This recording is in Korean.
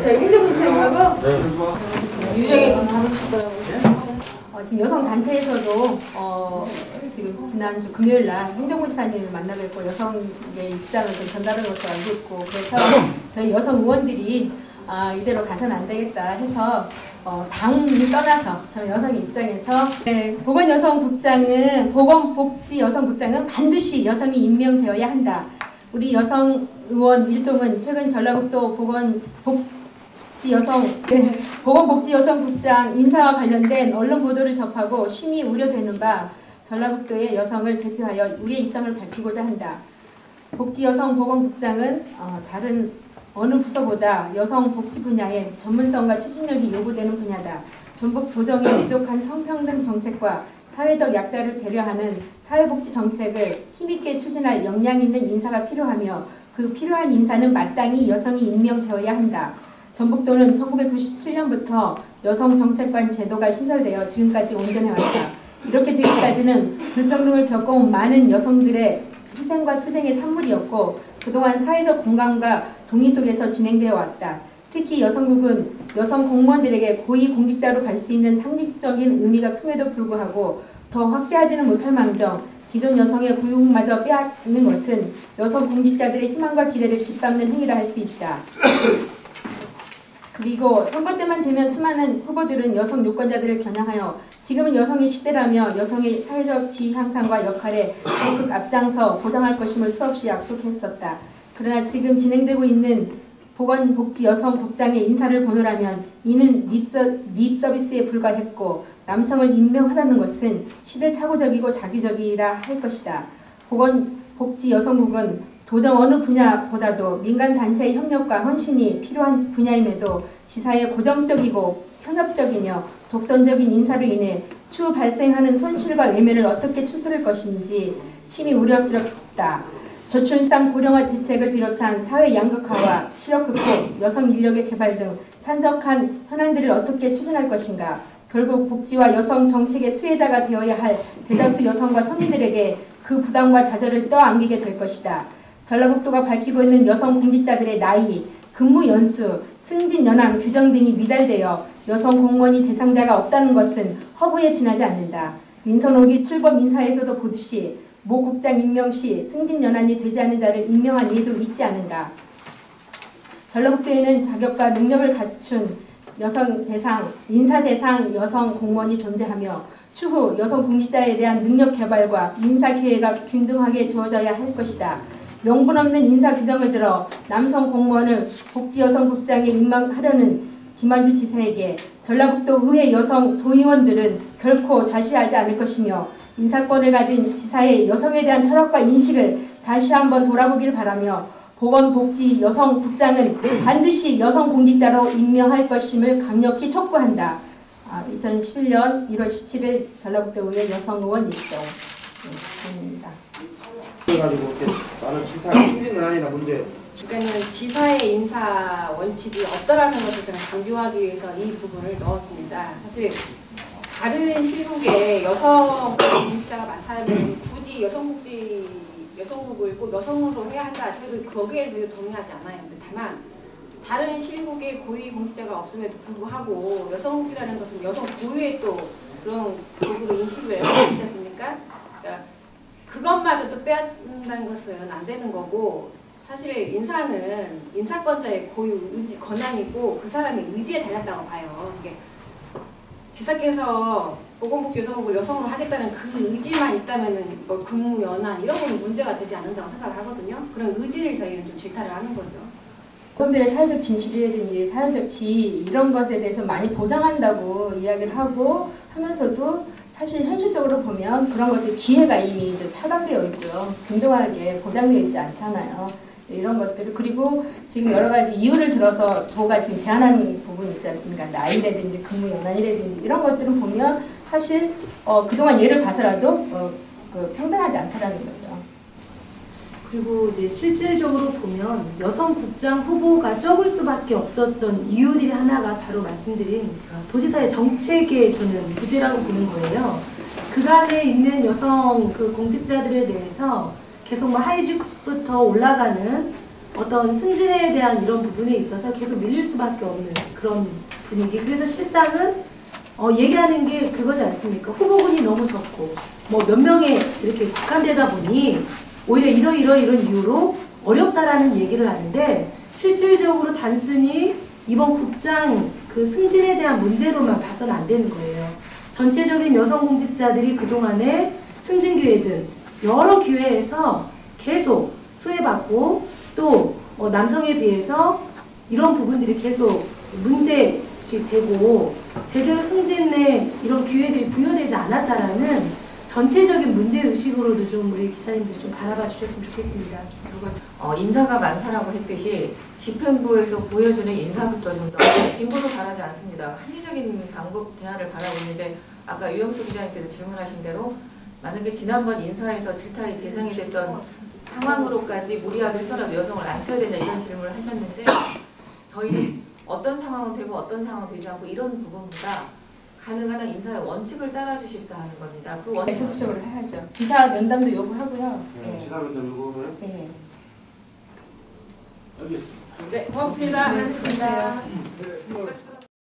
저희 행정부시장하고 유정이 좀 다루실 거라고 지금 여성 단체에서도 지금 지난주 금요일 날 행정부시장님을 만나 뵙고 여성의 입장을 좀 전달한 것으로 알고 있고, 그래서 저희 여성 의원들이 이대로 가서는 안 되겠다 해서 당이 떠나서 저희 여성의 입장에서 보건복지여성국장은 반드시 여성이 임명되어야 한다. 우리 여성 의원 일동은 최근 전라북도 보건복지여성국장 인사와 관련된 언론 보도를 접하고 심히 우려되는 바 전라북도의 여성을 대표하여 우리의 입장을 밝히고자 한다. 복지여성보건국장은 다른 어느 부서보다 여성 복지 분야의 전문성과 추진력이 요구되는 분야다. 전북 도정의 부족한 성평등 정책과 사회적 약자를 배려하는 사회복지 정책을 힘있게 추진할 역량 있는 인사가 필요하며, 그 필요한 인사는 마땅히 여성이 임명되어야 한다. 전북도는 1997년부터 여성정책관 제도가 신설되어 지금까지 온전해왔다. 이렇게 되기까지는 불평등을 겪어온 많은 여성들의 희생과 투쟁의 산물이었고, 그동안 사회적 공감과 동의 속에서 진행되어 왔다. 특히 여성국은 여성 공무원들에게 고위공직자로 갈 수 있는 상징적인 의미가 큼에도 불구하고 더 확대하지는 못할 망정 기존 여성의 고용마저 빼앗는 것은 여성 공직자들의 희망과 기대를 짓밟는 행위라 할 수 있다. 그리고 선거 때만 되면 수많은 후보들은 여성 유권자들을 겨냥하여 지금은 여성의 시대라며 여성의 사회적 지위 향상과 역할에 적극 앞장서 보장할 것임을 수없이 약속했었다. 그러나 지금 진행되고 있는 보건복지여성국장의 인사를 보노라면 이는 립서비스에 불과했고, 남성을 임명하라는 것은 시대착오적이고 자기적이라 할 것이다. 보건복지여성국은 도정 어느 분야보다도 민간단체의 협력과 헌신이 필요한 분야임에도 지사의 고정적이고 편협적이며 독선적인 인사로 인해 추후 발생하는 손실과 외면을 어떻게 추스를 것인지 심히 우려스럽다. 저출산 고령화 대책을 비롯한 사회 양극화와 실업 극복, 여성 인력의 개발 등 산적한 현안들을 어떻게 추진할 것인가. 결국 복지와 여성 정책의 수혜자가 되어야 할 대다수 여성과 서민들에게 그 부담과 좌절을 떠안기게 될 것이다. 전라북도가 밝히고 있는 여성 공직자들의 나이, 근무 연수, 승진 연함 규정 등이 미달되어 여성 공무원이 대상자가 없다는 것은 허구에 지나지 않는다. 민선 5기 출범 인사에서도 보듯이 모 국장 임명 시 승진 연한이 되지 않은 자를 임명한 예도 있지 않은가. 전라북도에는 자격과 능력을 갖춘 인사 대상 여성 공무원이 존재하며 추후 여성 공직자에 대한 능력 개발과 인사 기회가 균등하게 주어져야 할 것이다. 명분 없는 인사 규정을 들어 남성 공무원을 복지여성국장에 임명하려는 김만주 지사에게 전라북도 의회 여성 도의원들은 결코 좌시하지 않을 것이며, 인사권을 가진 지사의 여성에 대한 철학과 인식을 다시 한번 돌아보길 바라며, 보건복지여성국장은 반드시 여성 공직자로 임명할 것임을 강력히 촉구한다. 2011년 1월 17일 전라북도의회 여성의원 일동입니다. 그래가지고 나는 질타하기 힘든 아니나 문제. 그러니까는 지사의 인사 원칙이 없더라는 것을 저는 강조하기 위해서 이 부분을 넣었습니다. 사실 다른 시국에 여성 공직자가 많다면 굳이 여성국을 꼭 여성으로 해야 한다. 저도 거기에 대해 동의하지 않아요. 근데 다만 다른 시국에 고위 공직자가 없음에도 불구하고 여성국이라는 것은 여성 고유의 또 그런 도구로 인식을 하고 있지 않습니까? 그러니까 그것마저도 빼앗는다는 것은 안 되는 거고, 사실 인사는 인사권자의 고유 의지, 권한이고 그 사람의 의지에 달렸다고 봐요. 이게 지사께서 보건복지 여성국을 여성으로 하겠다는 그 의지만 있다면은 뭐 근무 연한 이런 거는 문제가 되지 않는다고 생각을 하거든요. 그런 의지를 저희는 좀 질타를 하는 거죠. 여성들의 사회적 진실이라든지 사회적 지위 이런 것에 대해서 많이 보장한다고 이야기를 하면서도 사실 현실적으로 보면 그런 것들 기회가 이미 이제 차단되어 있고요.平等하게 보장되어 있지 않잖아요. 이런 것들을, 그리고 지금 여러 가지 이유를 들어서 도가 지금 제한하는 부분이 있지 않습니까? 나이라든지 근무 연한이라든지 이런 것들을 보면 사실 그동안 예를 봐서라도 평등하지 않다라는 거죠. 그리고 이제 실질적으로 보면 여성 국장 후보가 적을 수밖에 없었던 이유들이 하나가 바로 말씀드린 도지사의 정책의 저는 부재라고 보는 거예요. 그간에 있는 여성 공직자들에 대해서 계속 하위직부터 올라가는 어떤 승진에 대한 이런 부분에 있어서 계속 밀릴 수밖에 없는 그런 분위기. 그래서 실상은 얘기하는 게 그거지 않습니까? 후보군이 너무 적고 뭐 몇 명에 이렇게 국한되다 보니 오히려 이런 이유로 어렵다라는 얘기를 하는데 실질적으로 단순히 이번 국장 그 승진에 대한 문제로만 봐서는 안 되는 거예요. 전체적인 여성 공직자들이 그동안에 승진 기회든 여러 기회에서 계속 소외받고 또 남성에 비해서 이런 부분들이 계속 문제시 되고 제대로 승진에 이런 기회들이 부여되지 않았다라는 전체적인 문제의식으로도 좀 우리 기자님들이 좀 바라봐 주셨으면 좋겠습니다. 그리고 인사가 많다라고 했듯이 집행부에서 보여주는 인사부터 좀 더 진보도 바라지 않습니다. 합리적인 방법 대안을 바라고 있는데 아까 유영수 기자님께서 질문하신 대로 만약에 지난번 인사에서 질타의 대상이 됐던 상황으로까지 무리하게 해서라도 여성을 앉혀야 된다 이런 질문을 하셨는데 저희는 어떤 상황은 되고 어떤 상황은 되지 않고 이런 부분보다 가능한 한 인사의 원칙을 따라주십사 하는 겁니다. 그 원칙 적극적으로 해야죠. 지사 면담도 요구하고요. 네, 지사분들 요구는 네. 알겠습니다. 네, 고맙습니다. 네, 고맙습니다. 네, 뭐